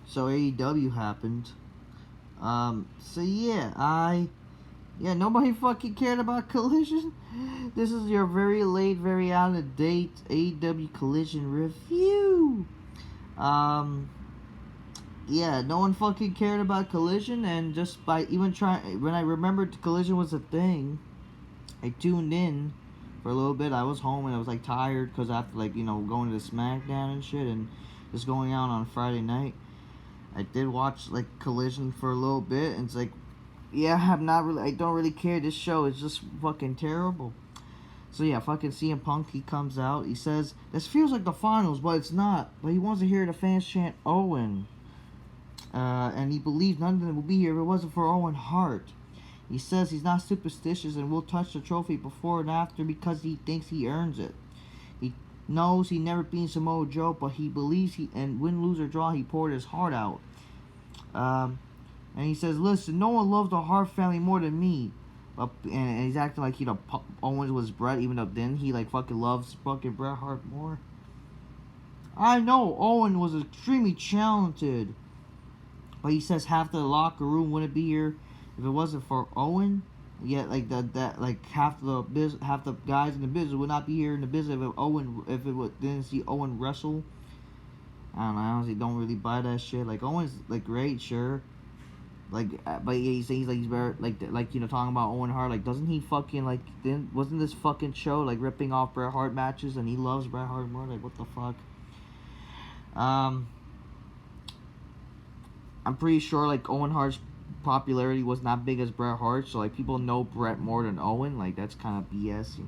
So AEW happened. So yeah, nobody fucking cared about Collision. This is your very late, very out of date AEW Collision review. Yeah, no one fucking cared about Collision, and just by even trying, when I remembered Collision was a thing, I tuned in for a little bit. I was home and I was like tired because after like going to the SmackDown and shit and just going out on Friday night, I did watch like Collision for a little bit, and it's like, yeah, I don't really care. This show is just fucking terrible. So yeah, fucking CM Punk, he comes out, he says, this feels like the finals, but it's not. But he wants to hear the fans chant Owen. And he believes none of them would be here if it wasn't for Owen Hart. He says he's not superstitious and will touch the trophy before and after because he thinks he earns it. He knows he never beat Samoa Joe, but he believes and win, lose, or draw, he poured his heart out. And he says, listen, no one loves the Hart family more than me. And he's acting like, Owens was Bret, even though then he like fucking loves fucking Bret Hart more. I know Owen was extremely talented, but he says half the locker room wouldn't be here if it wasn't for Owen. Yet like that like half the guys in the business would not be here in the business if it didn't see Owen wrestle. I don't know. I honestly don't really buy that shit. Like Owen's like great, sure. Like, but he's like he's very like talking about Owen Hart. Like, doesn't he fucking like wasn't this fucking show like ripping off Bret Hart matches and he loves Bret Hart more? Like, what the fuck? I'm pretty sure like Owen Hart's popularity was not big as Bret Hart, so like people know Bret more than Owen. Like that's kind of BS,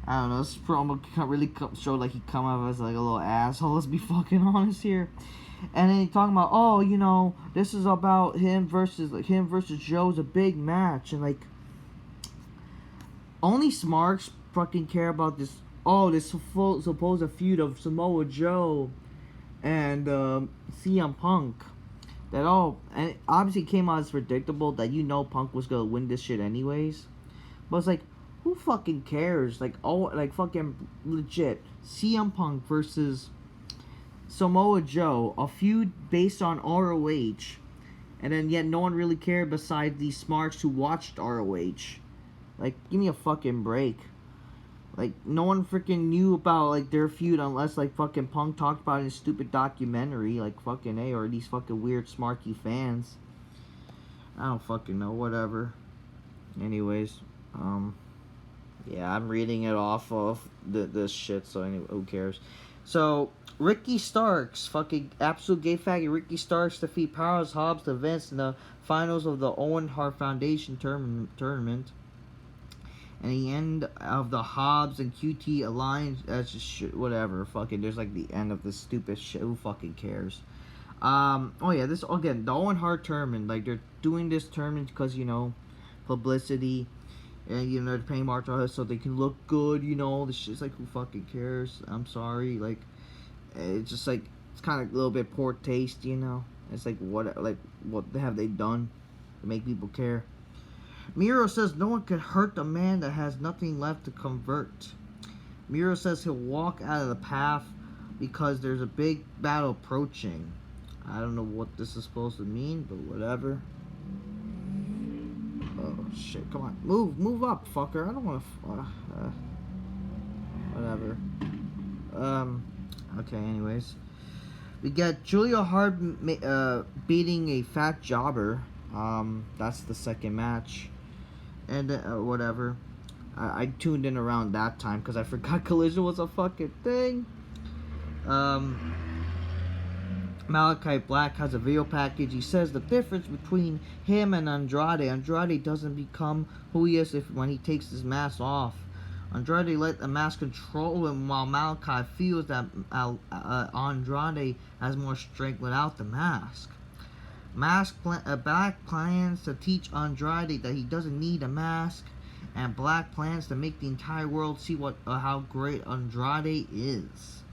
I don't know. This promo really showed like he come off as like a little asshole. Let's be fucking honest here. And then he talking about, this is about him versus Joe's a big match, and like only smarks fucking care about this. Oh, this supposed feud of Samoa Joe and CM Punk. And it obviously came out as predictable that Punk was gonna win this shit anyways. But it's like, who fucking cares? Like, fucking legit. CM Punk versus Samoa Joe, a feud based on ROH, and then yet no one really cared besides these smarts who watched ROH. Like, give me a fucking break. Like, no one freaking knew about, like, their feud unless, like, fucking Punk talked about it in a stupid documentary, like, fucking A, or these fucking weird Smarky fans. I don't fucking know, whatever. Anyways, yeah, I'm reading it off of this shit, so anyway, who cares? So, Ricky Starks, fucking absolute gay faggot Ricky Starks defeat Powerhouse Hobbs to Vince in the finals of the Owen Hart Foundation tournament. And the end of the Hobbs and QT alliance, that's just shit, whatever, fucking, there's like the end of this stupid shit, who fucking cares? Oh yeah, this, again, the Owen Hart tournament, like, they're doing this tournament because, publicity, and, they're paying Martha so they can look good, this shit's like, who fucking cares? I'm sorry, like, it's just like, it's kind of a little bit poor taste, it's like, what have they done to make people care? Miro says no one can hurt the man that has nothing left to convert. Miro says he'll walk out of the path because there's a big battle approaching. I don't know what this is supposed to mean, but whatever. Oh shit, come on. Move up, fucker. I don't want to... whatever. Okay, anyways. We got Julia Hart beating a fat jobber. That's the second match. And whatever. I tuned in around that time because I forgot Collision was a fucking thing. Malachi Black has a video package. He says the difference between him and Andrade doesn't become who he is when he takes his mask off. Andrade let the mask control him, while Malachi feels that Andrade has more strength without the mask. Black plans to teach Andrade that he doesn't need a mask, and Black plans to make the entire world see how great Andrade is.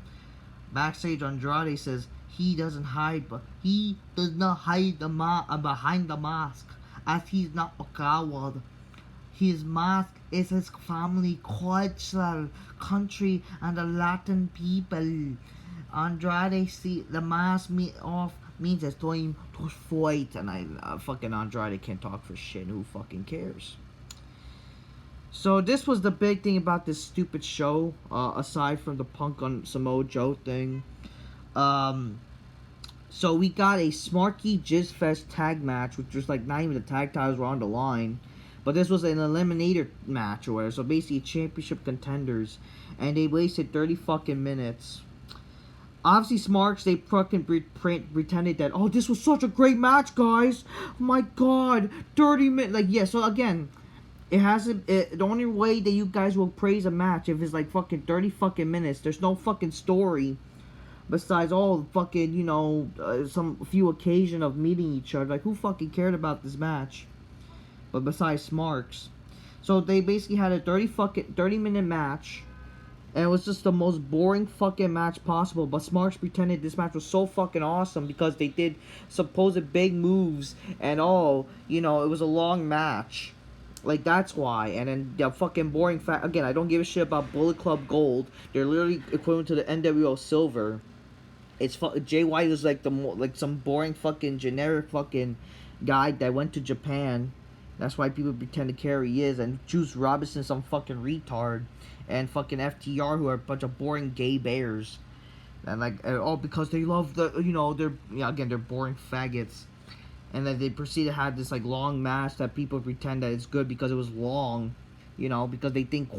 Backstage, Andrade says he does not hide behind the mask, as he's not a coward. His mask is his family, culture, country, and the Latin people. Andrade see the mask me off means it's time to fight, and fucking Andrade can't talk for shit. Who fucking cares? So this was the big thing about this stupid show, aside from the Punk on Samoa Joe thing. So we got a Smarky Jizzfest tag match, which was like not even the tag titles were on the line, but this was an eliminator match or whatever. So basically, championship contenders, and they wasted 30 fucking minutes. Obviously, Smarks, they fucking pretended that, oh, this was such a great match, guys. My God, 30 minutes. Like, yeah. So again, it hasn't. The only way that you guys will praise a match if it's like fucking 30 fucking minutes. There's no fucking story. Besides all fucking, some few occasion of meeting each other. Like, who fucking cared about this match? But besides Smarks. So they basically had a 30 minute match. And it was just the most boring fucking match possible. But Smarks pretended this match was so fucking awesome because they did supposed big moves and all. It was a long match. Like, that's why. And then the fucking boring fact. Again, I don't give a shit about Bullet Club Gold. They're literally equivalent to the NWO Silver. It's Jay White was like some boring fucking generic fucking guy that went to Japan. That's why people pretend to care he is. And Juice Robinson, some fucking retard, and fucking FTR, who are a bunch of boring gay bears. And all because they love they're boring faggots. And then they proceed to have this like long match that people pretend that it's good because it was long. Because they think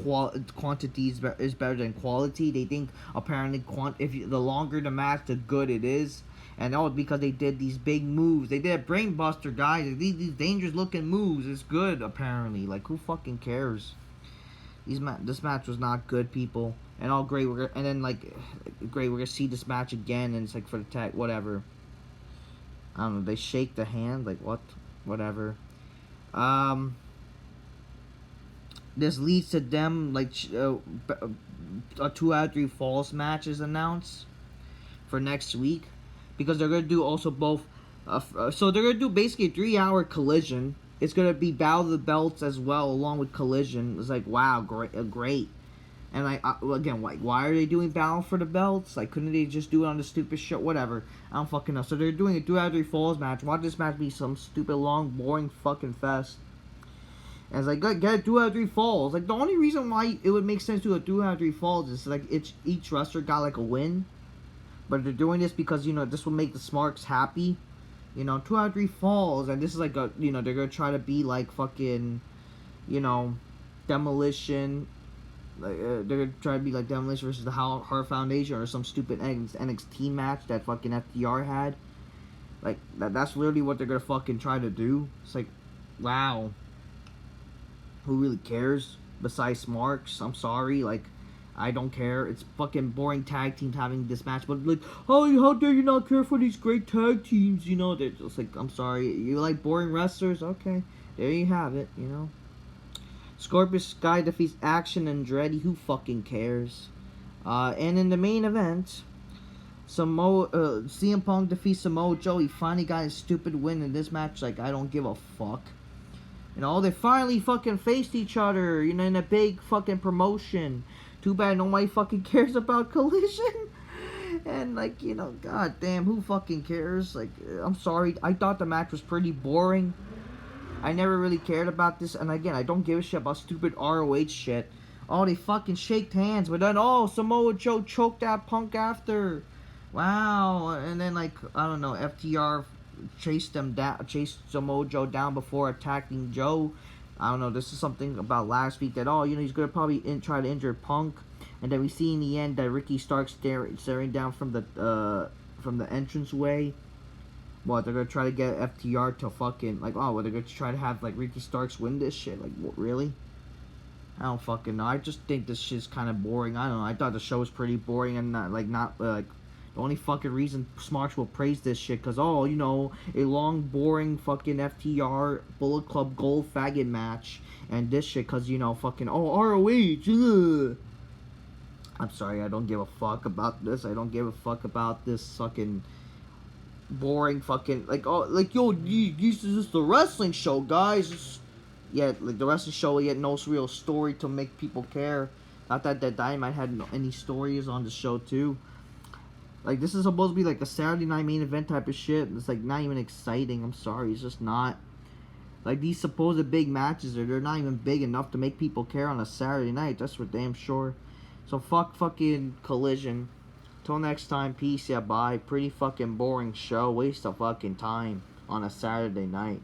quantity is better than quality. They think apparently the longer the match, the good it is. And all because they did these big moves. They did a brainbuster, guys. These dangerous looking moves. It's good apparently. Like, who fucking cares? This match was not good, people. And all great. We're gonna see this match again. And it's like for the tag, whatever. I don't know. They shake the hand. Like what? Whatever. This leads to them, like, a 2 out of 3 falls match is announced for next week. Because they're going to do also both. So they're going to do basically a 3-hour collision. It's going to be Battle of the Belts as well, along with Collision. It's like, wow, great. And, again, why are they doing Battle for the Belts? Like, couldn't they just do it on the stupid show? Whatever. I don't fucking know. So they're doing a 2 out of 3 falls match. Why this match be some stupid, long, boring fucking fest? And it's like, get a 2 out of 3 falls. Like, the only reason why it would make sense to do a 2 out of 3 falls is, like, each wrestler got, like, a win. But they're doing this because, this will make the Smarks happy. 2 out of 3 falls. And this is, like, they're going to try to be, like, fucking, Demolition. Like, they're going to try to be, like, Demolition versus the Hart Foundation or some stupid NXT match that fucking FTR had. Like, that's literally what they're going to fucking try to do. It's like, wow. Who really cares? Besides Smarks, I'm sorry. Like, I don't care. It's fucking boring tag teams having this match. But like, how dare you not care for these great tag teams? They're just like, I'm sorry. You like boring wrestlers? Okay, there you have it. Scorpio Sky defeats Action and Andretti. Who fucking cares? And in the main event, CM Punk defeats Samoa Joe. He finally got his stupid win in this match. Like, I don't give a fuck. They finally fucking faced each other, in a big fucking promotion. Too bad nobody fucking cares about Collision. And, like, god damn, who fucking cares? Like, I'm sorry, I thought the match was pretty boring. I never really cared about this. And again, I don't give a shit about stupid ROH shit. Oh, they fucking shaked hands, but then, Samoa Joe choked out Punk after. Wow. And then, like, I don't know, FTR chased Samoa Joe down before attacking Joe. I don't know, this is something about last week that, he's going to probably try to injure Punk. And then we see in the end that Ricky Starks staring down from the entranceway. What, they're going to try to get FTR to fucking, like, they're going to try to have, like, Ricky Starks win this shit? Like, what, really? I don't fucking know. I just think this shit's kind of boring. I don't know, I thought the show was pretty boring and the only fucking reason Smarks will praise this shit, because, a long, boring fucking FTR Bullet Club Gold faggot match. And this shit, because, fucking, ROH. Ugh. I'm sorry, I don't give a fuck about this. I don't give a fuck about this fucking boring fucking, yo, this is just a wrestling show, guys. Yet, like, the wrestling show, yet no real story to make people care. Not that Dynamite had any stories on the show, too. Like, this is supposed to be like a Saturday night main event type of shit. It's like not even exciting. I'm sorry, it's just not. Like, these supposed big matches, they're not even big enough to make people care on a Saturday night. That's for damn sure. So fuck fucking Collision. Till next time, peace, yeah, bye. Pretty fucking boring show. Waste of fucking time on a Saturday night.